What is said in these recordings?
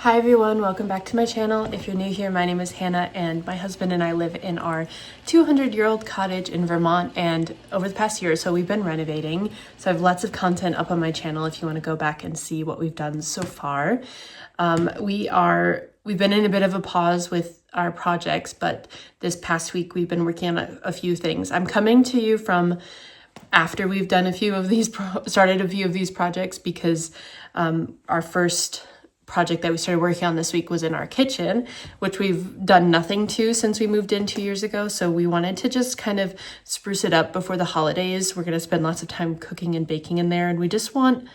Hi everyone, welcome back to my channel. If you're new here, my name is Hannah and my husband and I live in our 200-year-old cottage in Vermont, and over the past year or so we've been renovating. So I have lots of content up on my channel if you want to go back and see what we've done so far. We've been in a bit of a pause with our projects, but this past week we've been working on a few things. I'm coming to you from after we've done started a few of these projects, because our first project that we started working on this week was in our kitchen, which we've done nothing to since we moved in 2 years ago. So we wanted to just kind of spruce it up before the holidays. We're going to spend lots of time cooking and baking in there, and we just want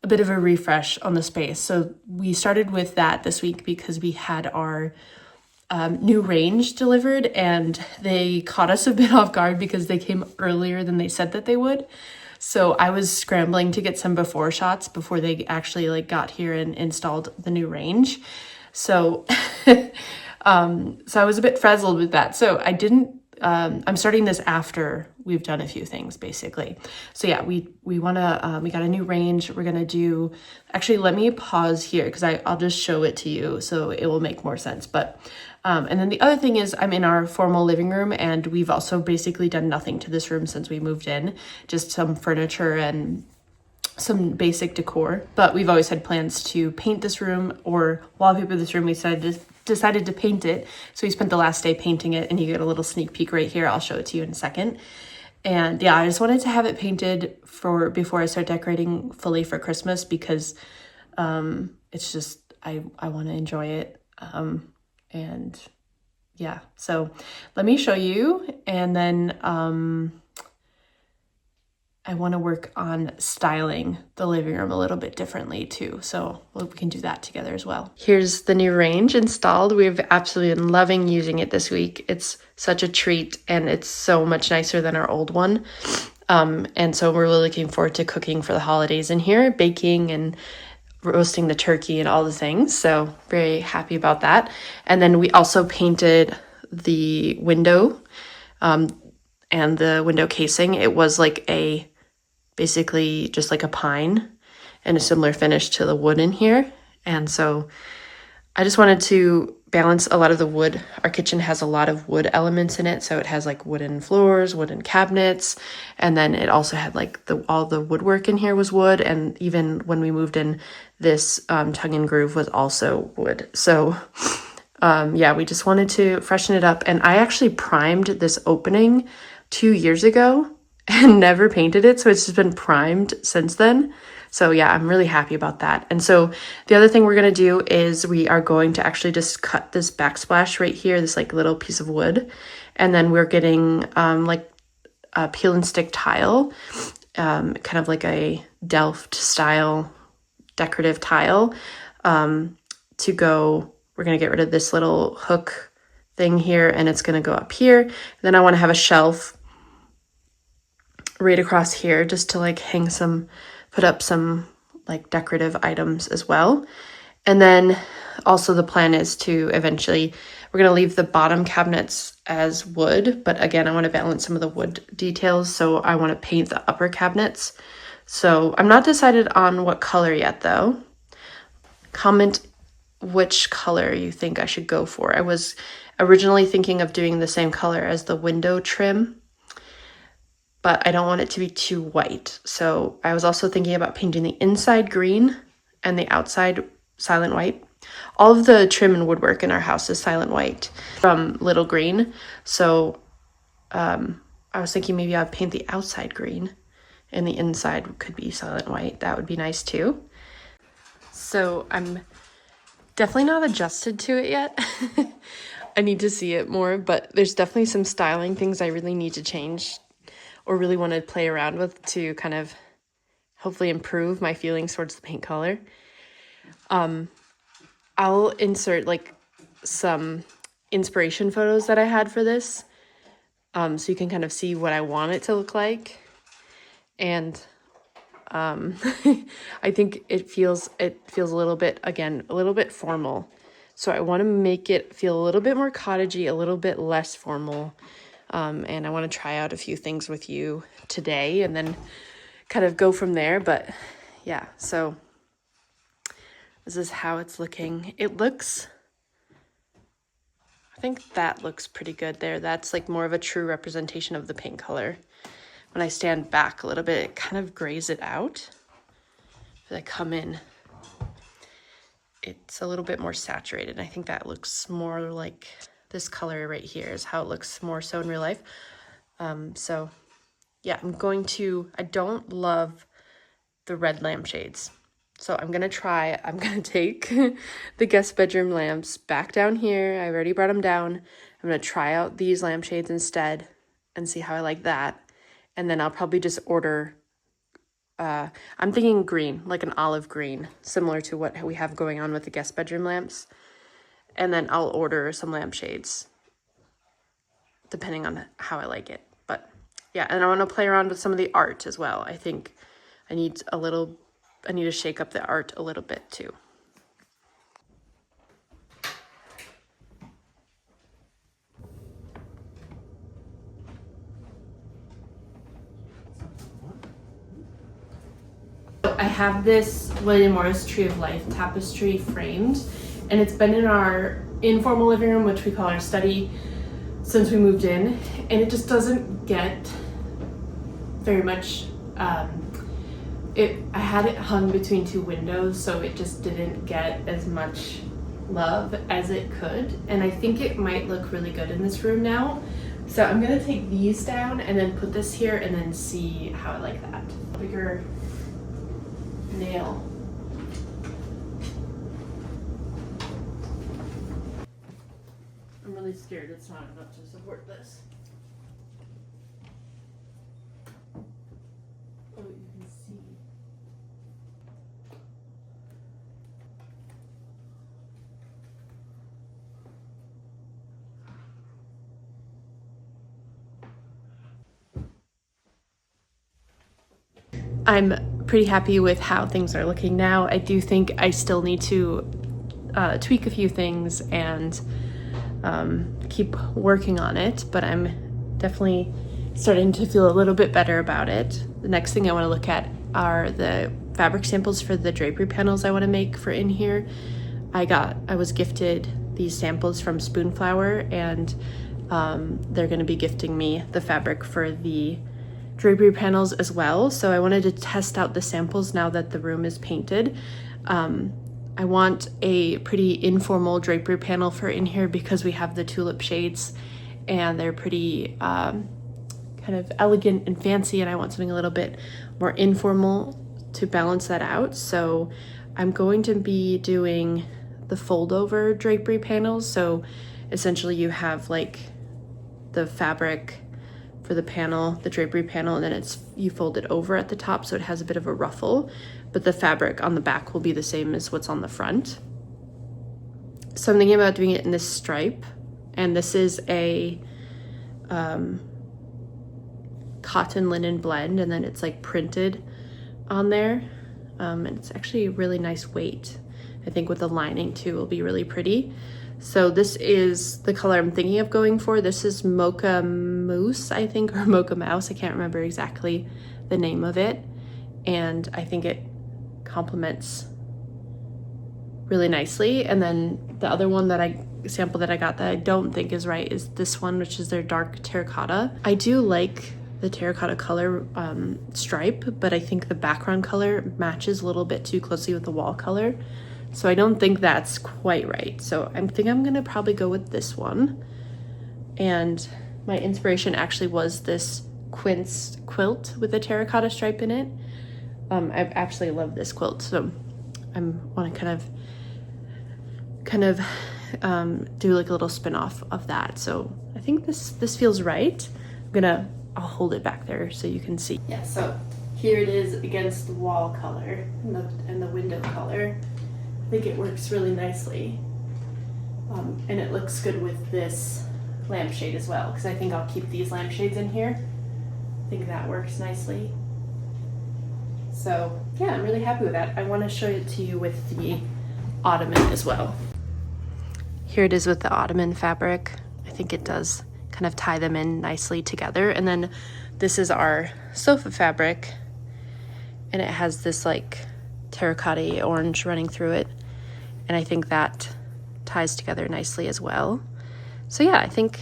a bit of a refresh on the space. So we started with that this week because we had our new range delivered, and they caught us a bit off guard because they came earlier than they said that they would. So I was scrambling to get some before shots before they actually got here and installed the new range. So so I was a bit frazzled with that. So I didn't I'm starting this after we've done a few things, basically. So yeah, we got a new range. We're gonna do, actually let me pause here because I'll just show it to you so it will make more sense. But and then the other thing is I'm in our formal living room, and we've also basically done nothing to this room since we moved in, just some furniture and some basic decor. But we've always had plans to paint this room or wallpaper this room. We decided to paint it. So we spent the last day painting it, and you get a little sneak peek right here. I'll show it to you in a second. And yeah, I just wanted to have it painted before I start decorating fully for Christmas, because it's just, I want to enjoy it. And yeah, so let me show you, and then I want to work on styling the living room a little bit differently too, so we can do that together as well. Here's the new range installed. We've absolutely been loving using it this week. It's such a treat, and it's so much nicer than our old one. And so we're really looking forward to cooking for the holidays in here, baking and roasting the turkey and all the things. So very happy about that. And then we also painted the window and the window casing. It was basically just like a pine and a similar finish to the wood in here. And so I just wanted to balance a lot of the wood. Our kitchen has a lot of wood elements in it. So it has wooden floors, wooden cabinets, and then it also had all the woodwork in here was wood. And even when we moved in, this tongue and groove was also wood. So yeah, we just wanted to freshen it up. And I actually primed this opening 2 years ago and never painted it. So it's just been primed since then. So yeah, I'm really happy about that. And so the other thing we're going to do is we are going to actually just cut this backsplash right here, this little piece of wood. And then we're getting a peel and stick tile, kind of like a Delft style decorative tile to go. We're going to get rid of this little hook thing here, and it's going to go up here. And then I want to have a shelf right across here just to put up some decorative items as well. And then also the plan is to eventually, we're going to leave the bottom cabinets as wood, but again, I want to balance some of the wood details. So I want to paint the upper cabinets. So I'm not decided on what color yet though. Comment which color you think I should go for. I was originally thinking of doing the same color as the window trim, but I don't want it to be too white. So I was also thinking about painting the inside green and the outside silent white. All of the trim and woodwork in our house is silent white from Little Green. So I was thinking maybe I'd paint the outside green and the inside could be silent white. That would be nice too. So I'm definitely not adjusted to it yet. I need to see it more, but there's definitely some styling things I really need to change or really want to play around with to kind of hopefully improve my feelings towards the paint color. I'll insert some inspiration photos that I had for this, so you can kind of see what I want it to look like. And I think it feels a little bit, again, a little bit formal. So I want to make it feel a little bit more cottagey, a little bit less formal. And I want to try out a few things with you today and then kind of go from there. But yeah, so This is how it's looking. It looks, I think that looks pretty good there. That's like more of a true representation of the paint color. When I stand back a little bit, it kind of grays it out. As I come in, it's a little bit more saturated. I think that looks more like this color right here is how it looks more so in real life. So yeah, I don't love the red lampshades. So I'm gonna take the guest bedroom lamps back down here. I've already brought them down. I'm gonna try out these lampshades instead and see how I like that. And then I'll probably just order, I'm thinking green, like an olive green, similar to what we have going on with the guest bedroom lamps. And then I'll order some lampshades, depending on how I like it. But yeah, and I want to play around with some of the art as well. I think I need to shake up the art a little bit too. I have this William Morris Tree of Life tapestry framed, and it's been in our informal living room, which we call our study, since we moved in, and it just doesn't get very much, I had it hung between two windows, so it just didn't get as much love as it could, and I think it might look really good in this room now. So I'm gonna take these down and then put this here and then see how I like that. Bigger nail. I'm really scared it's not enough to support this. Oh, you can see. I'm pretty happy with how things are looking now. I do think I still need to tweak a few things and keep working on it, but I'm definitely starting to feel a little bit better about it. The next thing I want to look at are the fabric samples for the drapery panels I want to make for in here. I was gifted these samples from Spoonflower, and they're going to be gifting me the fabric for the drapery panels as well. So I wanted to test out the samples now that the room is painted. I want a pretty informal drapery panel for in here because we have the tulip shades and they're pretty kind of elegant and fancy, and I want something a little bit more informal to balance that out. So I'm going to be doing the fold over drapery panels. So essentially you have like the fabric for the panel, the drapery panel, and then you fold it over at the top so it has a bit of a ruffle, but the fabric on the back will be the same as what's on the front. So I'm thinking about doing it in this stripe, and this is a cotton linen blend, and then it's like printed on there, and it's actually a really nice weight. I think with the lining too will be really pretty. So this is the color I'm thinking of going for. This is Mocha Mousse, I think, or Mocha Mouse. I can't remember exactly the name of it. And I think it complements really nicely. And then the other one sample that I got that I don't think is right is this one, which is their dark terracotta. I do like the terracotta color stripe, but I think the background color matches a little bit too closely with the wall color. So I don't think that's quite right. So I think I'm gonna probably go with this one. And my inspiration actually was this quince quilt with a terracotta stripe in it. I absolutely love this quilt. So I want to kind of do like a little spin-off of that. So I think this feels right. I'll hold it back there so you can see. Yeah, so here it is against the wall color and the window color. I think it works really nicely. And it looks good with this lampshade as well, because I think I'll keep these lampshades in here. I think that works nicely. So yeah, I'm really happy with that. I want to show it to you with the ottoman as well. Here it is with the ottoman fabric. I think it does kind of tie them in nicely together. And then this is our sofa fabric, and it has this like terracotta orange running through it. and I think that ties together nicely as well. So yeah, I think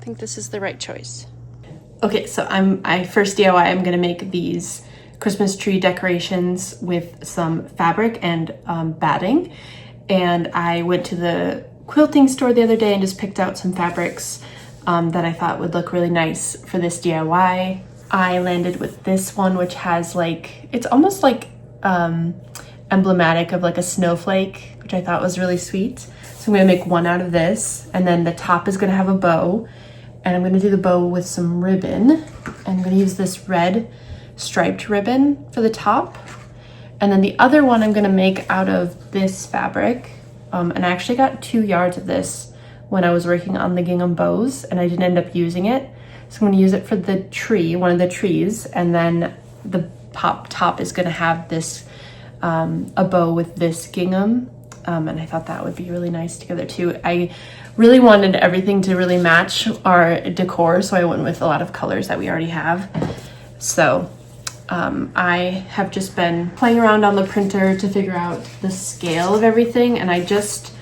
this is the right choice. Okay, so I first DIY, I'm gonna make these Christmas tree decorations with some fabric and batting. And I went to the quilting store the other day and just picked out some fabrics that I thought would look really nice for this DIY. I landed with this one, which has like, it's almost like emblematic of like a snowflake, which I thought was really sweet. So I'm gonna make one out of this, and then the top is gonna have a bow, and I'm gonna do the bow with some ribbon. And I'm gonna use this red striped ribbon for the top. And then the other one I'm gonna make out of this fabric. And I actually got 2 yards of this when I was working on the gingham bows, and I didn't end up using it. So I'm gonna use it for the tree, one of the trees, and then the top is gonna have this, a bow with this gingham. And I thought that would be really nice together too. I really wanted everything to really match our decor, so I went with a lot of colors that we already have. So I have just been playing around on the printer to figure out the scale of everything, and I just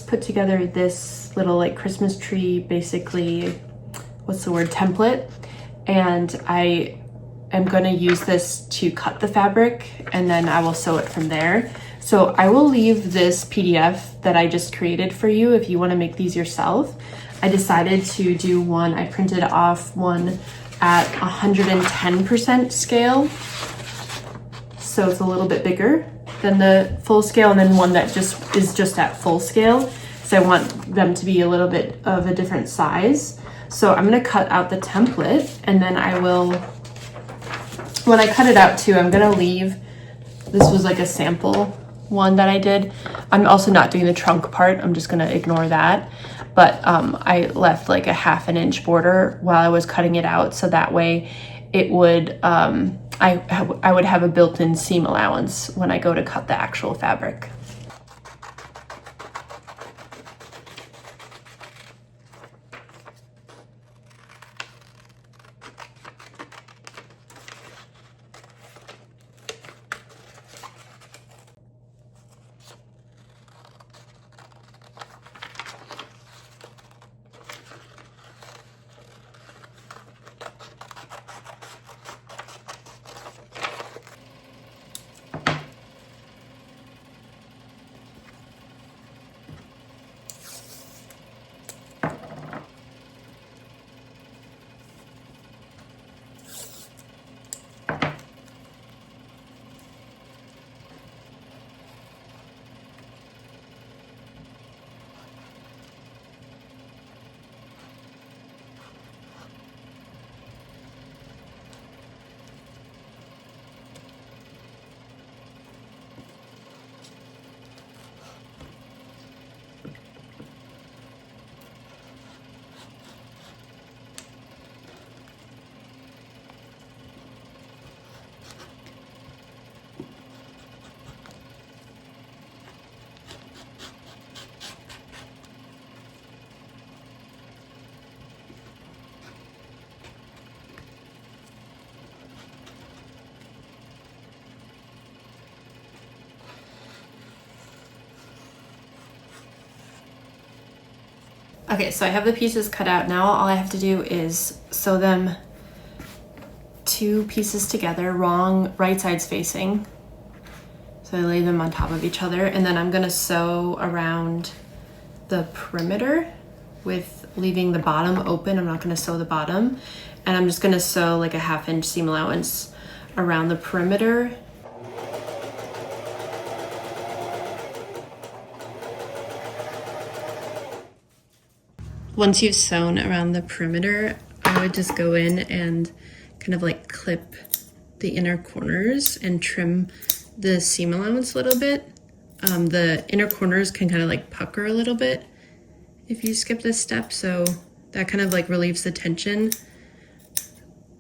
put together this little like Christmas tree, basically, what's the word, template, and I am going to use this to cut the fabric, and then I will sew it from there. So I will leave this PDF that I just created for you if you want to make these yourself. I decided to do one, I printed off one at 110% scale, so it's a little bit bigger than the full scale, and then one that is just at full scale, so I want them to be a little bit of a different size. So I'm going to cut out the template, and then I will, when I cut it out too, I'm going to leave, this was like a sample one that I did. I'm also not doing the trunk part, I'm just going to ignore that. But I left like a 1/2 inch border while I was cutting it out, so that way it would, I would have a built-in seam allowance when I go to cut the actual fabric. Okay, so I have the pieces cut out now. All I have to do is sew them 2 pieces together, right sides facing. So I lay them on top of each other, and then I'm gonna sew around the perimeter with leaving the bottom open. I'm not gonna sew the bottom, and I'm just gonna sew like a 1/2 inch seam allowance around the perimeter. Once you've sewn around the perimeter, I would just go in and kind of like clip the inner corners and trim the seam allowance a little bit. The inner corners can kind of like pucker a little bit if you skip this step, so that kind of like relieves the tension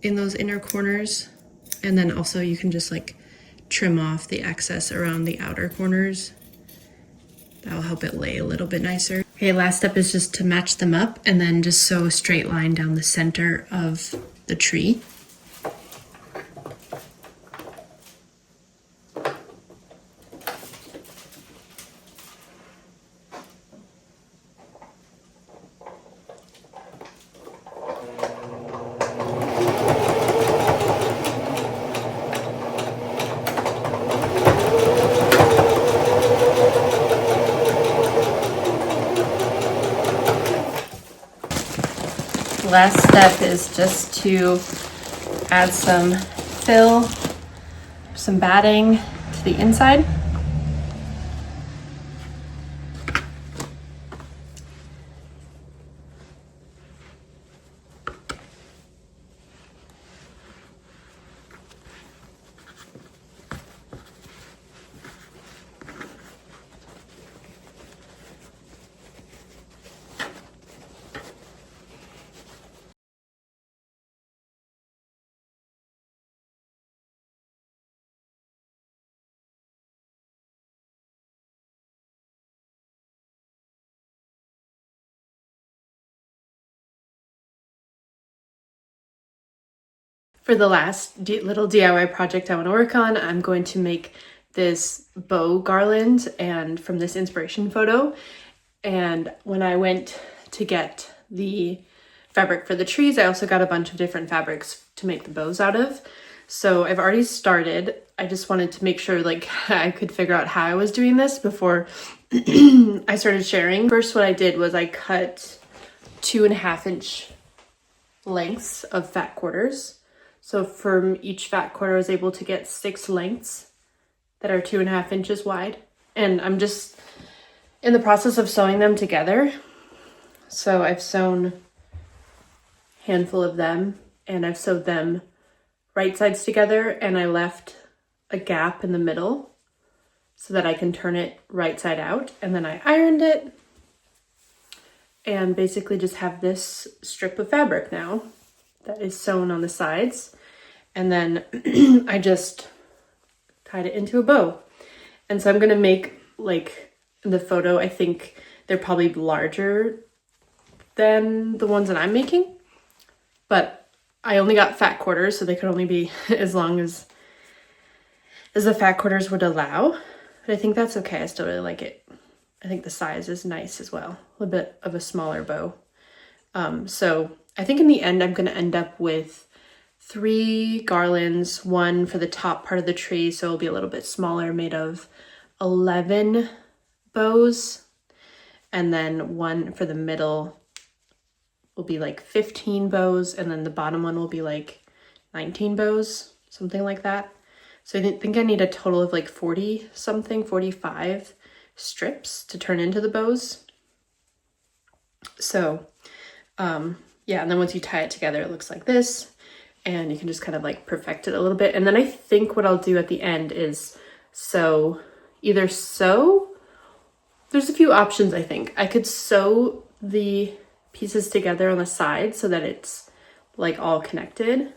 in those inner corners. And then also you can just like trim off the excess around the outer corners. That'll help it lay a little bit nicer. Okay, last step is just to match them up and then just sew a straight line down the center of the tree. last step is just to add some fill, some batting to the inside. For the last little DIY project I want to work on, I'm going to make this bow garland and from this inspiration photo. And when I went to get the fabric for the trees, I also got a bunch of different fabrics to make the bows out of. So I've already started. I just wanted to make sure like I could figure out how I was doing this before I started sharing. First, what I did was I cut 2.5-inch lengths of fat quarters. So from each fat quarter, I was able to get 6 lengths that are 2.5 inches wide. And I'm just in the process of sewing them together. So I've sewn a handful of them and I've sewed them right sides together, and I left a gap in the middle so that I can turn it right side out. And then I ironed it and basically just have this strip of fabric now that is sewn on the sides. And then I just tied it into a bow. And so I'm gonna make, like in the photo, I think they're probably larger than the ones that I'm making, but I only got fat quarters, so they could only be as long as the fat quarters would allow. But I think that's okay, I still really like it. I think the size is nice as well, a little bit of a smaller bow. So I think in the end, I'm gonna end up with 3 garlands, one for the top part of the tree, so it'll be a little bit smaller, made of 11 bows, and then one for the middle will be like 15 bows, and then the bottom one will be like 19 bows, something like that. So I think I need a total of like 40 something, 45 strips to turn into the bows. So yeah, and then once you tie it together, it looks like this. And you can just kind of like perfect it a little bit. And then I think what I'll do at the end is either sew, there's a few options I think. I could sew the pieces together on the side so that it's like all connected.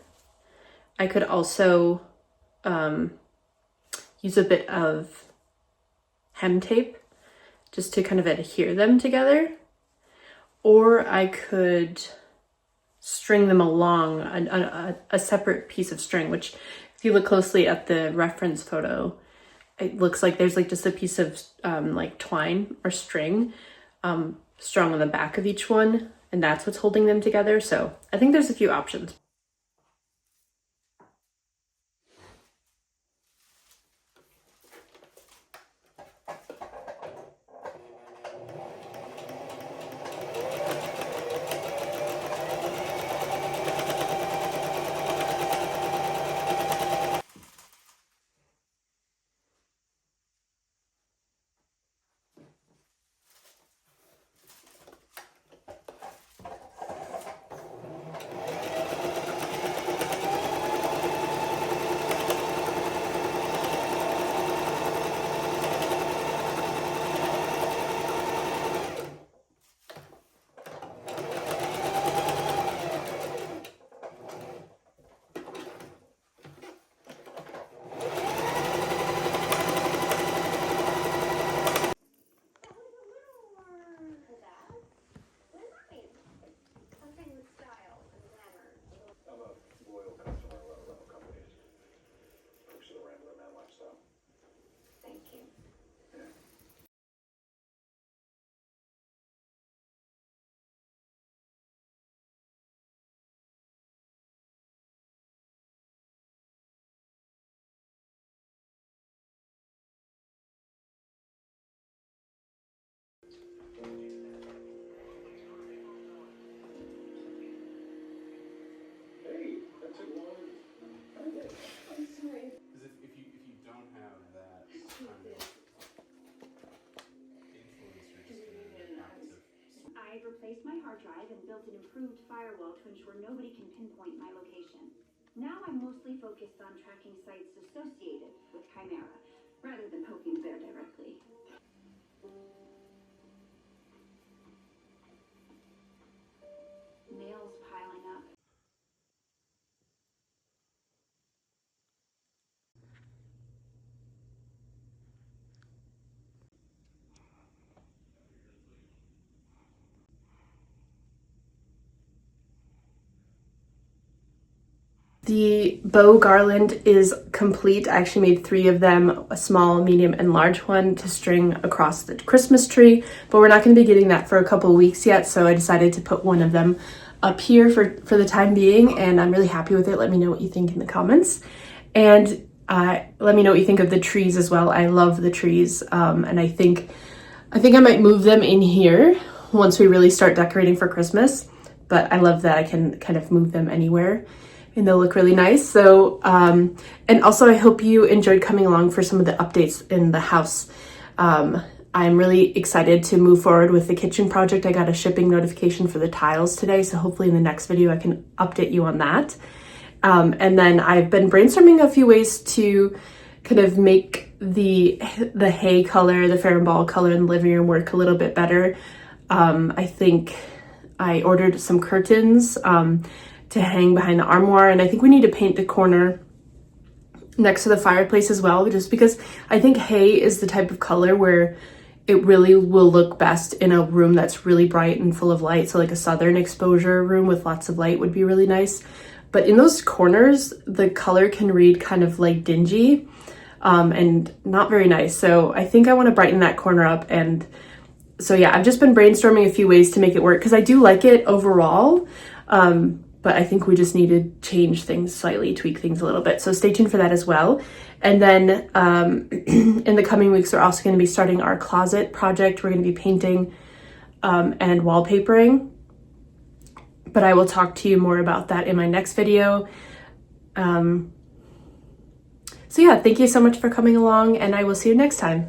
I could also use a bit of hem tape just to kind of adhere them together. Or I could string them along a separate piece of string, which if you look closely at the reference photo, it looks like there's like just a piece of like twine or string strung on the back of each one, and that's what's holding them together. So I think there's a few options. I replaced my hard drive and built an improved firewall to ensure nobody can pinpoint my location. Now I'm mostly focused on tracking sites associated with Chimera, rather than poking the bear directly. Mail's piling up. The bow garland is complete. I actually made 3 of them, a small, medium, and large one to string across the Christmas tree, but we're not going to be getting that for a couple of weeks yet, so I decided to put one of them up here for the time being, and I'm really happy with it. Let me know what you think in the comments, and let me know what you think of the trees as well. I love the trees, and I think I might move them in here once we really start decorating for Christmas, but I love that I can kind of move them anywhere and they'll look really nice. So, and also I hope you enjoyed coming along for some of the updates in the house. I'm really excited to move forward with the kitchen project. I got a shipping notification for the tiles today, so hopefully in the next video I can update you on that. And then I've been brainstorming a few ways to kind of make the hay color, the fair and ball color in the living room work a little bit better. I think I ordered some curtains to hang behind the armoire, and I think we need to paint the corner next to the fireplace as well, just because I think hay is the type of color where it really will look best in a room that's really bright and full of light. So like a southern exposure room with lots of light would be really nice. But in those corners, the color can read kind of like dingy and not very nice. So I think I want to brighten that corner up. And so yeah, I've just been brainstorming a few ways to make it work because I do like it overall. But I think we just need to change things slightly, tweak things a little bit. So stay tuned for that as well. And then in the coming weeks, we're also going to be starting our closet project. We're going to be painting and wallpapering. But I will talk to you more about that in my next video. So yeah, thank you so much for coming along, and I will see you next time.